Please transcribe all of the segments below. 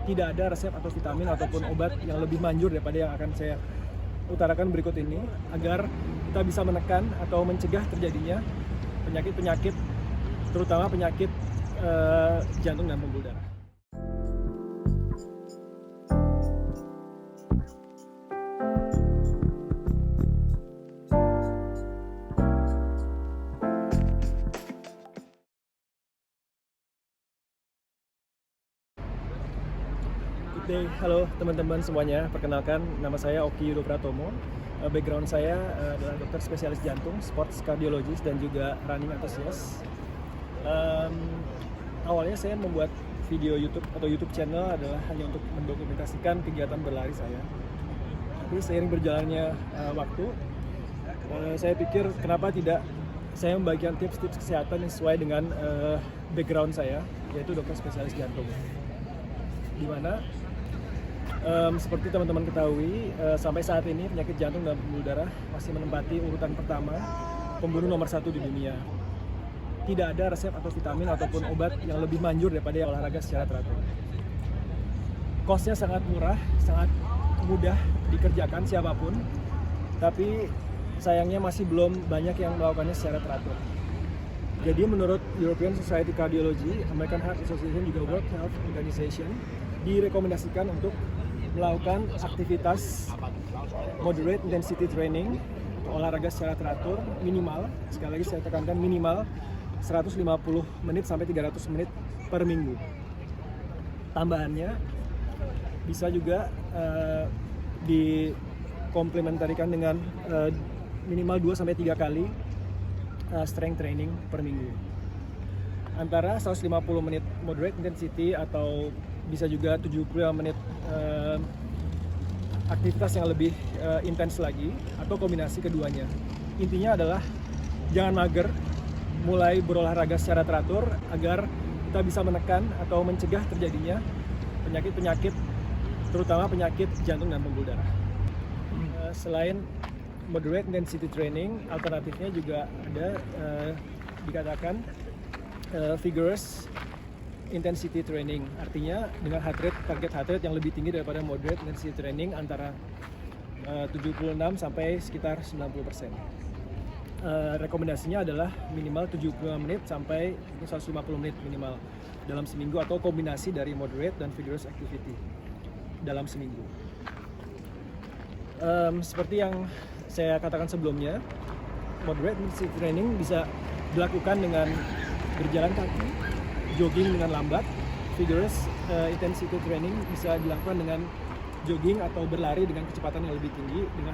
tidak ada resep atau vitamin ataupun obat yang lebih manjur daripada yang akan saya utarakan berikut ini, agar kita bisa menekan atau mencegah terjadinya penyakit-penyakit, terutama penyakit jantung dan pembuluh darah. Good day, halo teman-teman semuanya. Perkenalkan, nama saya Oki Yudo Pratomo. Background saya adalah dokter spesialis jantung, sports cardiologist, dan juga running enthusiast. Awalnya saya membuat video YouTube atau YouTube channel adalah hanya untuk mendokumentasikan kegiatan berlari saya. Tapi seiring berjalannya waktu, saya pikir kenapa tidak saya membagikan tips-tips kesehatan yang sesuai dengan background saya, yaitu dokter spesialis jantung. Di mana seperti teman-teman ketahui, sampai saat ini penyakit jantung dan pembuluh darah masih menempati urutan pertama pembunuh nomor 1 di dunia. Tidak ada resep atau vitamin ataupun obat yang lebih manjur daripada yang olahraga secara teratur. Cost-nya sangat murah, sangat mudah dikerjakan siapapun, tapi sayangnya masih belum banyak yang melakukannya secara teratur. Jadi menurut European Society Cardiology, American Heart Association, juga World Health Organization direkomendasikan untuk melakukan aktivitas moderate intensity training, olahraga secara teratur minimal, sekali lagi saya tekankan minimal 150 menit sampai 300 menit per minggu. Tambahannya bisa juga dikomplementarikan dengan minimal 2 sampai 3 kali strength training per minggu. Antara 150 menit moderate intensity atau bisa juga 75 menit aktivitas yang lebih intens lagi, atau kombinasi keduanya. Intinya adalah jangan mager, mulai berolahraga secara teratur agar kita bisa menekan atau mencegah terjadinya penyakit-penyakit, terutama penyakit jantung dan pembuluh darah. Selain moderate intensity training, alternatifnya juga ada dikatakan vigorous intensity training, artinya dengan target heart rate yang lebih tinggi daripada moderate intensity training, antara 76 sampai sekitar 90%. Rekomendasinya adalah minimal 75 menit sampai 150 menit minimal dalam seminggu, atau kombinasi dari moderate dan vigorous activity dalam seminggu. Seperti yang saya katakan sebelumnya, moderate intensity training bisa dilakukan dengan berjalan kaki, jogging dengan lambat. Vigorous intensity training bisa dilakukan dengan jogging atau berlari dengan kecepatan yang lebih tinggi dengan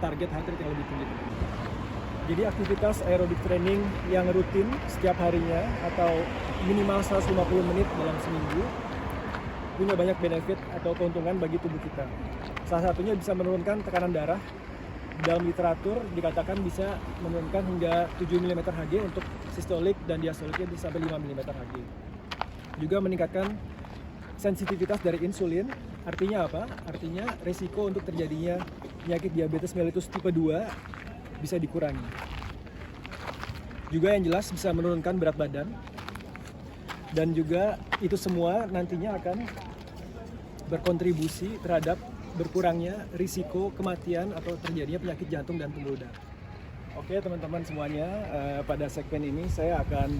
target heart rate yang lebih tinggi. Jadi aktivitas aerobic training yang rutin setiap harinya atau minimal 150 menit dalam seminggu punya banyak benefit atau keuntungan bagi tubuh kita. Salah satunya bisa menurunkan tekanan darah. Dalam literatur dikatakan bisa menurunkan hingga 7 mm Hg untuk sistolik, dan diastoliknya bisa sampai 5 mm Hg. Juga meningkatkan sensitivitas dari insulin. Artinya apa? Artinya resiko untuk terjadinya penyakit diabetes mellitus tipe 2 bisa dikurangi. Juga yang jelas bisa menurunkan berat badan. Dan juga itu semua nantinya akan berkontribusi terhadap berkurangnya risiko kematian atau terjadinya penyakit jantung dan pembuluh darah. Oke teman-teman semuanya, pada segmen ini saya akan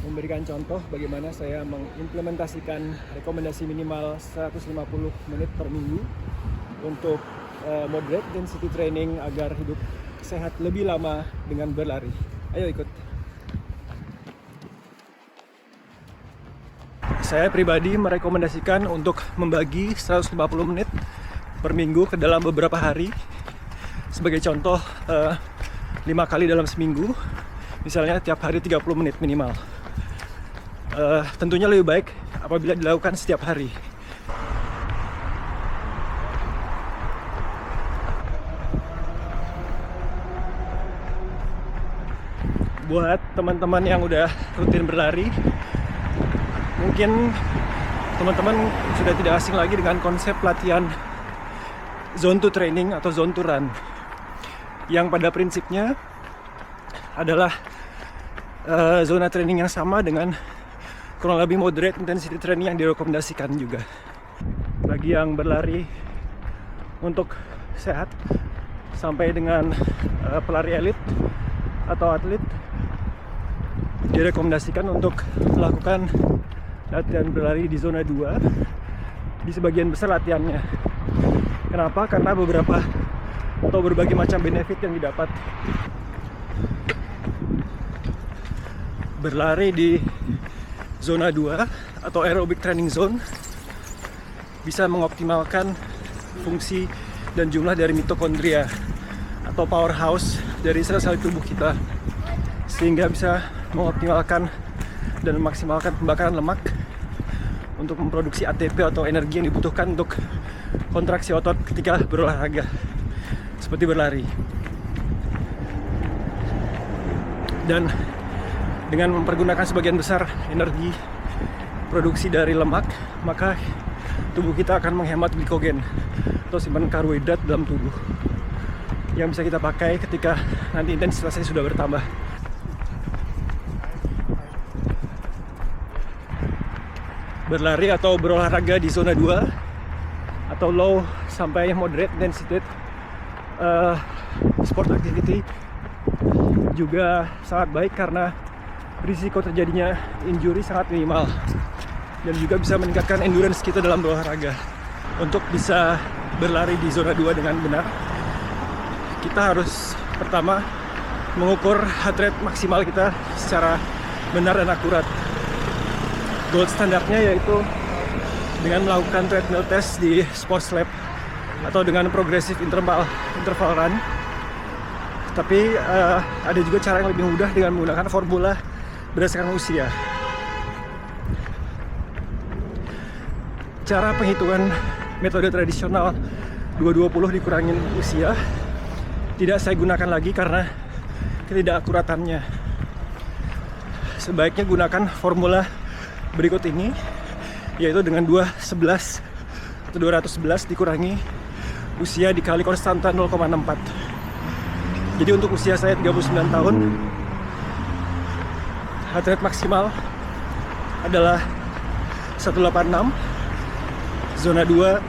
memberikan contoh bagaimana saya mengimplementasikan rekomendasi minimal 150 menit per minggu untuk moderate intensity training agar hidup sehat lebih lama dengan berlari. Ayo ikut. Saya pribadi merekomendasikan untuk membagi 150 menit per minggu ke dalam beberapa hari. Sebagai contoh, 5 kali dalam seminggu, misalnya tiap hari 30 menit minimal. Tentunya lebih baik apabila dilakukan setiap hari. Buat teman-teman yang udah rutin berlari, mungkin teman-teman sudah tidak asing lagi dengan konsep latihan zone to training atau zone to run, yang pada prinsipnya adalah zona training yang sama dengan kurang lebih moderate intensity training yang direkomendasikan juga bagi yang berlari untuk sehat sampai dengan pelari elit atau atlet. Direkomendasikan untuk melakukan latihan berlari di zona 2 di sebagian besar latihannya. Kenapa? Karena beberapa atau berbagai macam benefit yang didapat. Berlari di zona 2 atau aerobic training zone bisa mengoptimalkan fungsi dan jumlah dari mitokondria atau powerhouse dari sel-sel tubuh kita, sehingga bisa mengoptimalkan dan memaksimalkan pembakaran lemak untuk memproduksi ATP atau energi yang dibutuhkan untuk kontraksi otot ketika berolahraga seperti berlari. Dan dengan mempergunakan sebagian besar energi produksi dari lemak, maka tubuh kita akan menghemat glikogen atau simpanan karbohidrat dalam tubuh yang bisa kita pakai ketika nanti intensitasnya sudah bertambah. Berlari atau berolahraga di zona 2 atau low sampai moderate intensity sport activity juga sangat baik karena risiko terjadinya injury sangat minimal dan juga bisa meningkatkan endurance kita dalam berolahraga. Untuk bisa berlari di zona 2 dengan benar, kita harus pertama mengukur heart rate maksimal kita secara benar dan akurat. Gold standarnya yaitu dengan melakukan treadmill test di sports lab atau dengan progressive interval run. Tapi ada juga cara yang lebih mudah dengan menggunakan formula berdasarkan usia. Cara penghitungan metode tradisional 220 dikurangin usia tidak saya gunakan lagi karena ketidakakuratannya. Sebaiknya gunakan formula berikut ini, yaitu dengan 211 atau 211 dikurangi usia dikali konstanta 0,64. Jadi untuk usia saya 39 tahun, heart rate maksimal adalah 186, zona 2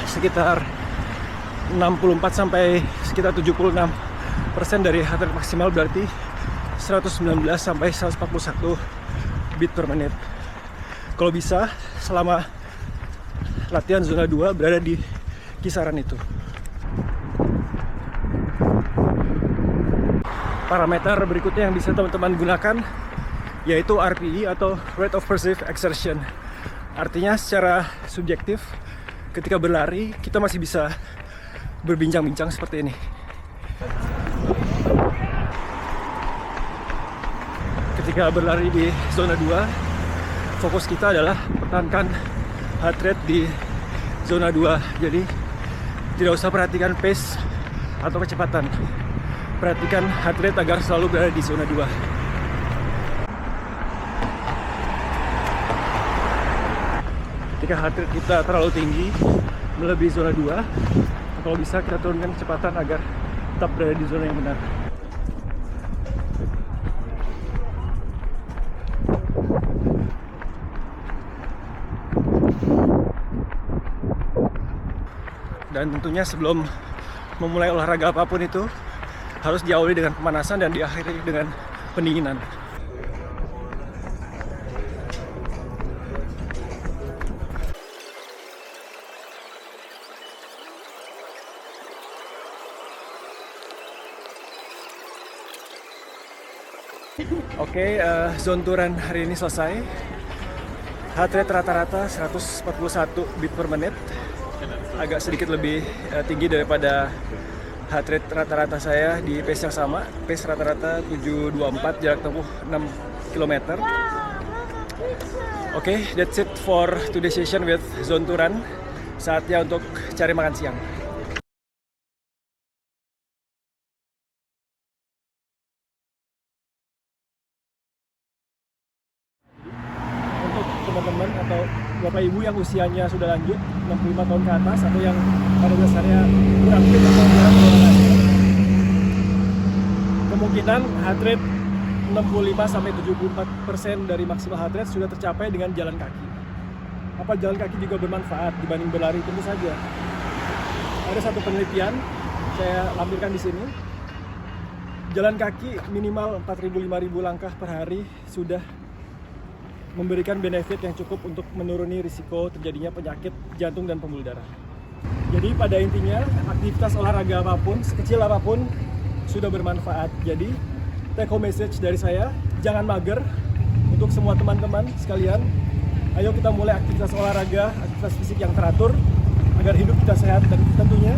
sekitar 64 sampai sekitar 76% dari heart rate maksimal, berarti 119 sampai 141 beat per menit. Kalau bisa selama latihan zona 2 berada di kisaran itu. Parameter berikutnya yang bisa teman-teman gunakan yaitu RPE atau rate of perceived exertion. Artinya secara subjektif ketika berlari kita masih bisa berbincang-bincang seperti ini. Ketika berlari di zona 2, fokus kita adalah pertahankan heart rate di zona 2. Jadi tidak usah perhatikan pace atau kecepatan. Perhatikan heart rate agar selalu berada di zona 2. Ketika heart rate kita terlalu tinggi, melebihi zona 2, kalau bisa kita turunkan kecepatan agar tetap berada di zona yang benar. Dan tentunya sebelum memulai olahraga apapun itu harus diawali dengan pemanasan dan diakhiri dengan pendinginan. Oke, zone touran hari ini selesai. Heart rate rata-rata 141 beat per menit. Agak sedikit lebih tinggi daripada heart rate rata-rata saya di pace yang sama. Pace rata-rata 724, jarak tempuh 6 km. Oke, that's it for today's session with zone touran. Saatnya untuk cari makan siang. Teman-teman atau Bapak Ibu yang usianya sudah lanjut 65 tahun ke atas atau yang pada dasarnya kurang fit atau kurang olahraga, kemungkinan heart rate 65-74% dari maksimal heart rate sudah tercapai dengan jalan kaki. Apa jalan kaki juga bermanfaat dibanding berlari? Tentu saja. Ada satu penelitian, saya lampirkan di sini. Jalan kaki minimal 4.000-5.000 langkah per hari sudah memberikan benefit yang cukup untuk menuruni risiko terjadinya penyakit jantung dan pembuluh darah. Jadi pada intinya aktivitas olahraga apapun, sekecil apapun sudah bermanfaat. Jadi take home message dari saya, jangan mager. Untuk semua teman-teman sekalian, ayo kita mulai aktivitas olahraga, aktivitas fisik yang teratur agar hidup kita sehat. Dan tentunya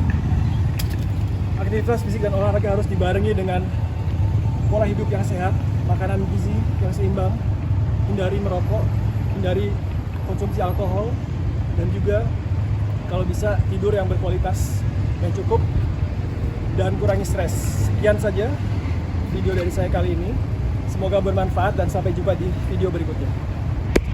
aktivitas fisik dan olahraga harus dibarengi dengan pola hidup yang sehat, makanan gizi yang seimbang, hindari merokok, hindari konsumsi alkohol, dan juga kalau bisa tidur yang berkualitas yang cukup dan kurangi stres. Sekian saja video dari saya kali ini. Semoga bermanfaat dan sampai jumpa di video berikutnya.